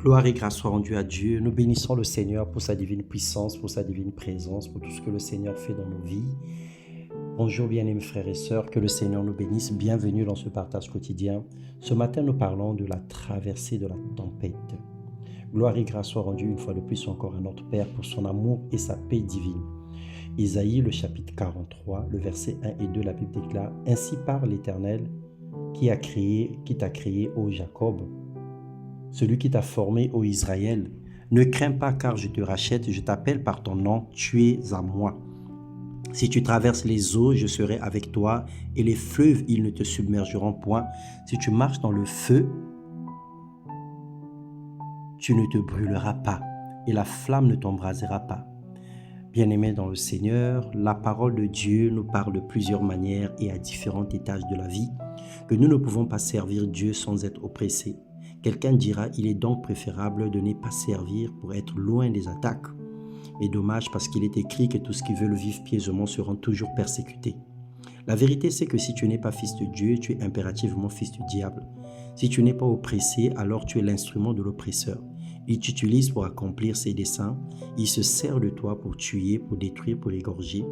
Gloire et grâce soient rendues à Dieu. Nous bénissons le Seigneur pour sa divine puissance, pour sa divine présence, pour tout ce que le Seigneur fait dans nos vies. Bonjour bien-aimés frères et sœurs, que le Seigneur nous bénisse. Bienvenue dans ce partage quotidien. Ce matin, nous parlons de la traversée de la tempête. Gloire et grâce soient rendues une fois de plus encore à notre Père pour son amour et sa paix divine. Isaïe, le chapitre 43, le verset 1 et 2, la Bible déclare « Ainsi parle l'Éternel qui t'a créé, ô Jacob, celui qui t'a formé, ô Israël. Ne crains pas car je te rachète, je t'appelle par ton nom, tu es à moi. Si tu traverses les eaux, je serai avec toi, et les fleuves, ils ne te submergeront point. Si tu marches dans le feu, tu ne te brûleras pas, et la flamme ne t'embrasera pas. » Bien-aimés dans le Seigneur, la parole de Dieu nous parle de plusieurs manières et à différents étages de la vie, que nous ne pouvons pas servir Dieu sans être oppressés. Quelqu'un dira, il est donc préférable de ne pas servir pour être loin des attaques. Et dommage parce qu'il est écrit que tous ceux qui veulent vivre pieusement seront toujours persécutés. La vérité, c'est que si tu n'es pas fils de Dieu, tu es impérativement fils du diable. Si tu n'es pas oppressé, alors tu es l'instrument de l'oppresseur. Il t'utilise pour accomplir ses desseins. Il se sert de toi pour tuer, pour détruire, pour égorger.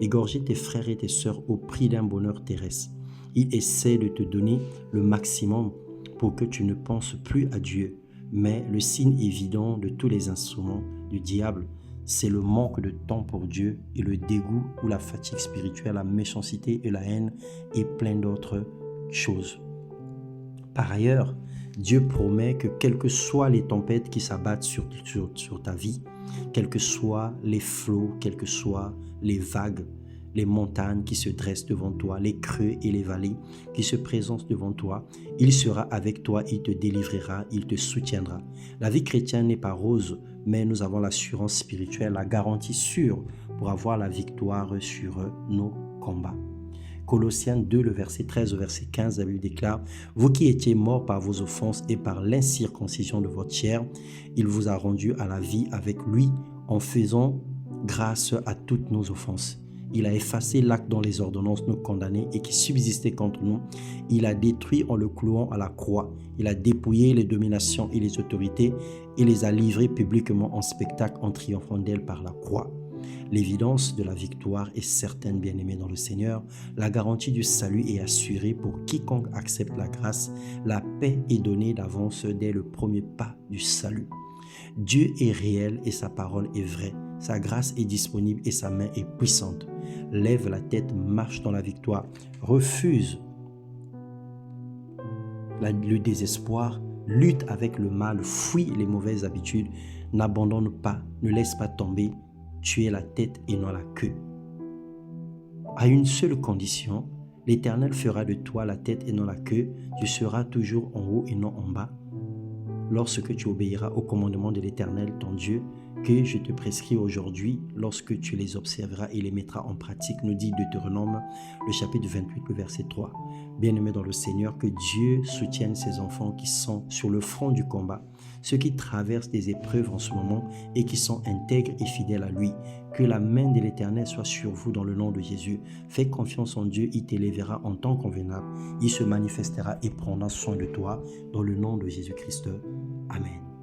Égorger tes frères et tes sœurs au prix d'un bonheur terrestre. Il essaie de te donner le maximum pour que tu ne penses plus à Dieu. Mais le signe évident de tous les instruments du diable, c'est le manque de temps pour Dieu et le dégoût ou la fatigue spirituelle, la méchanceté et la haine et plein d'autres choses. Par ailleurs, Dieu promet que quelles que soient les tempêtes qui s'abattent sur ta vie, quels que soient les flots, quelles que soient les vagues, les montagnes qui se dressent devant toi, les creux et les vallées qui se présentent devant toi, il sera avec toi, il te délivrera, il te soutiendra. La vie chrétienne n'est pas rose, mais nous avons l'assurance spirituelle, la garantie sûre pour avoir la victoire sur nos combats. Colossiens 2, le verset 13 au verset 15, la Bible déclare « Vous qui étiez morts par vos offenses et par l'incirconcision de votre chair, il vous a rendus à la vie avec lui en faisant grâce à toutes nos offenses. » Il a effacé l'acte dont les ordonnances nous condamnaient et qui subsistait contre nous. Il a détruit en le clouant à la croix. Il a dépouillé les dominations et les autorités et les a livrées publiquement en spectacle en triomphant d'elles par la croix. L'évidence de la victoire est certaine, bien-aimés dans le Seigneur. La garantie du salut est assurée pour quiconque accepte la grâce. La paix est donnée d'avance dès le premier pas du salut. Dieu est réel et sa parole est vraie. Sa grâce est disponible et sa main est puissante. Lève la tête, marche dans la victoire. Refuse le désespoir, lutte avec le mal, fuis les mauvaises habitudes. N'abandonne pas, ne laisse pas tomber. Tu es la tête et non la queue. À une seule condition, l'Éternel fera de toi la tête et non la queue. Tu seras toujours en haut et non en bas. Lorsque tu obéiras au commandement de l'Éternel, ton Dieu, que je te prescris aujourd'hui, lorsque tu les observeras et les mettras en pratique, nous dit Deutéronome, le chapitre 28, le verset 3. Bien-aimés dans le Seigneur, que Dieu soutienne ses enfants qui sont sur le front du combat, ceux qui traversent des épreuves en ce moment et qui sont intègres et fidèles à lui. Que la main de l'Éternel soit sur vous dans le nom de Jésus. Fais confiance en Dieu, il t'élèvera en temps convenable. Il se manifestera et prendra soin de toi dans le nom de Jésus-Christ. Amen.